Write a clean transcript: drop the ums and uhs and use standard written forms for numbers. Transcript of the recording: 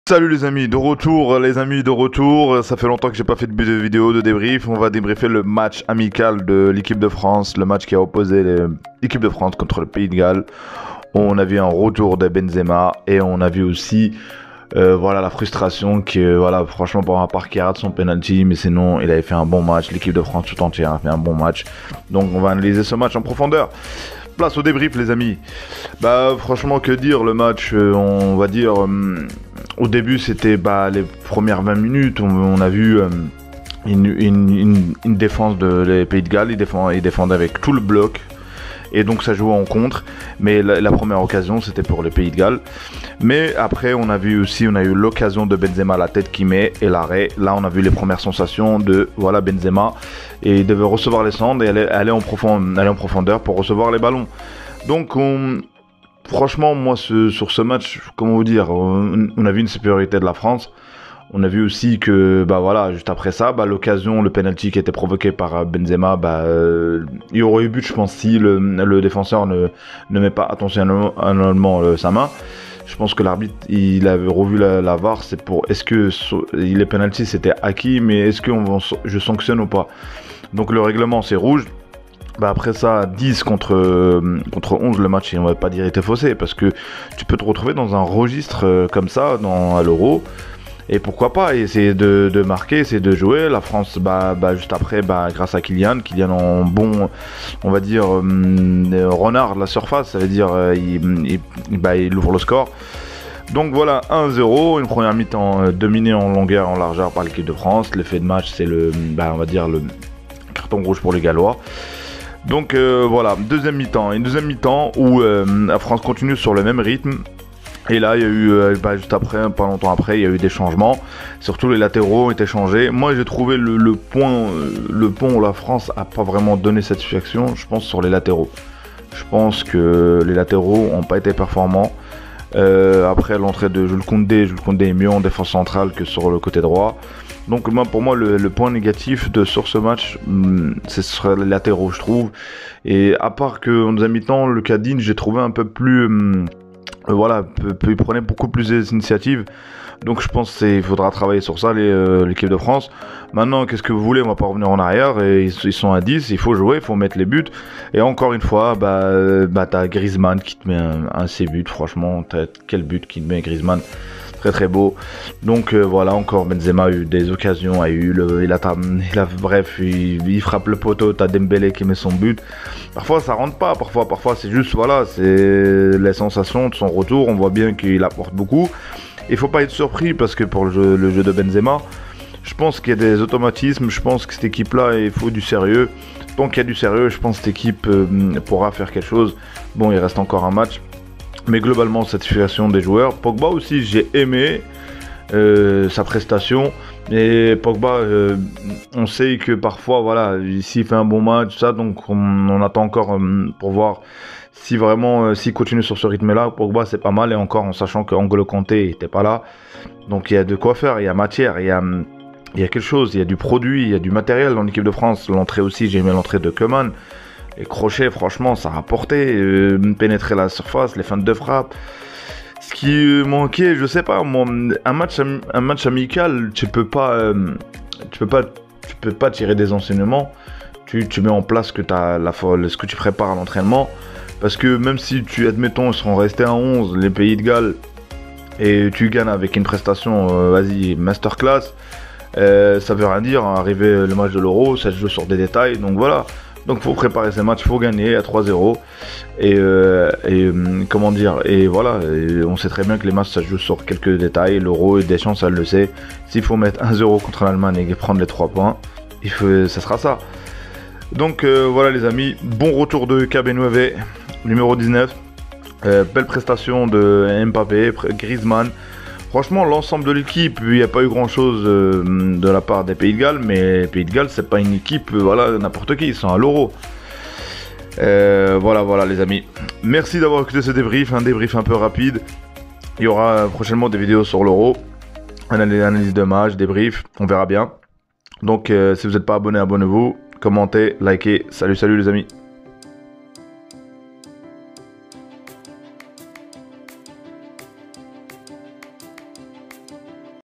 Salut les amis, de retour ça fait longtemps que j'ai pas fait de vidéo de débrief. On va débriefer le match amical de l'équipe de France, le match qui a opposé l'équipe de France contre le Pays de Galles. On a vu un retour de Benzema et on a vu aussi voilà la frustration que voilà franchement pour ma part qui rate son penalty, mais sinon il avait fait un bon match, l'équipe de France tout entière a fait un bon match. Donc on va analyser ce match en profondeur. Place au débrief les amis. Bah franchement que dire, le match on va dire au début c'était les premières 20 minutes on a vu une défense de les Pays de Galles, ils défendent avec tout le bloc et donc ça jouait en contre, mais la première occasion c'était pour les Pays de Galles. Mais après on a eu l'occasion de Benzema, la tête qui met et l'arrêt. Là on a vu les premières sensations de voilà Benzema, et il devait recevoir les centres et aller en profondeur pour recevoir les ballons. Donc franchement moi sur ce match, comment vous dire, on a vu une supériorité de la France. On a vu aussi que voilà, juste après ça, l'occasion, le penalty qui était provoqué par Benzema, il y aurait eu but je pense si le défenseur ne met pas attentionnellement sa main. Je pense que l'arbitre il avait revu la VAR, c'est pour est-ce que les penalty c'était acquis, mais est-ce que je sanctionne ou pas. Donc le règlement c'est rouge. Après ça, 10 contre 11, le match, on va pas dire était faussé, parce que tu peux te retrouver dans un registre comme ça à l'Euro. Et pourquoi pas essayer de marquer, essayer de jouer. La France, juste après, grâce à Kylian en bon, on va dire, renard de la surface, ça veut dire il ouvre le score. Donc voilà, 1-0, une première mi-temps dominée en longueur, en largeur par l'équipe de France. L'effet de match, c'est on va dire le carton rouge pour les Gallois. Donc voilà, une deuxième mi-temps où la France continue sur le même rythme. Et là, il y a eu, juste après, pas longtemps après, il y a eu des changements. Surtout les latéraux ont été changés. Moi, j'ai trouvé le pont où la France a pas vraiment donné satisfaction, je pense, sur les latéraux. Je pense que les latéraux n'ont pas été performants. Après l'entrée de Jules Koundé est mieux en défense centrale que sur le côté droit. Donc pour moi, le point négatif sur ce match, ce serait les latéraux, je trouve. Et à part que dans un mi-temps, le Cadine, j'ai trouvé un peu plus... il prenait beaucoup plus d'initiatives. Donc je pense qu'il faudra travailler sur ça, l'équipe de France. Maintenant, qu'est-ce que vous voulez, on va pas revenir en arrière. Et ils sont à 10, il faut jouer, il faut mettre les buts. Et encore une fois, t'as Griezmann qui te met un de ses buts. Franchement, quel but qui te met Griezmann. Très très beau. Donc voilà, encore Benzema a eu des occasions, il frappe le poteau, t'as Dembélé qui met son but. Parfois ça rentre pas, parfois c'est juste c'est les sensations de son retour, on voit bien qu'il apporte beaucoup. Il faut pas être surpris parce que pour le jeu de Benzema, je pense qu'il y a des automatismes, je pense que cette équipe là il faut du sérieux. Tant qu'il y a du sérieux, je pense que cette équipe pourra faire quelque chose. Bon, il reste encore un match. Mais globalement, satisfaction des joueurs. Pogba aussi, j'ai aimé sa prestation. Et Pogba, on sait que parfois, voilà, s'il fait un bon match, ça, donc on attend encore pour voir si vraiment, s'il continue sur ce rythme-là. Pogba, c'est pas mal, et encore en sachant que N'Golo Kanté n'était pas là. Donc il y a de quoi faire, il y a matière, il y a quelque chose, il y a du produit, il y a du matériel dans l'équipe de France. L'entrée aussi, j'ai aimé l'entrée de Koeman. Les crochets, franchement, ça a rapporté, pénétrer la surface, les feintes de frappe. Ce qui manquait, je sais pas, moi, un match amical, tu peux pas tirer des enseignements. Tu mets en place ce que tu prépares à l'entraînement. Parce que même si admettons, ils seront restés à 11, les Pays de Galles, et tu gagnes avec une prestation, masterclass, ça veut rien dire. Arriver le match de l'Euro, ça se joue sur des détails, donc voilà. Donc faut préparer ces matchs, faut gagner à 3-0 comment dire, et voilà, on sait très bien que les matchs ça se joue sur quelques détails. L'Euro et Deschamps ça le sait. S'il faut mettre 1-0 contre l'Allemagne et prendre les 3 points, ça sera ça. Donc voilà les amis, bon retour de Kabenoueve, numéro 19. Belle prestation de Mbappé, Griezmann. Franchement, l'ensemble de l'équipe, il n'y a pas eu grand chose de la part des Pays de Galles, mais les Pays de Galles, c'est pas une équipe, n'importe qui, ils sont à l'Euro. Voilà les amis. Merci d'avoir écouté ce débrief, un débrief un peu rapide. Il y aura prochainement des vidéos sur l'Euro, analyse de match, débrief, on verra bien. Donc si vous n'êtes pas abonné, abonnez-vous, commentez, likez. Salut les amis.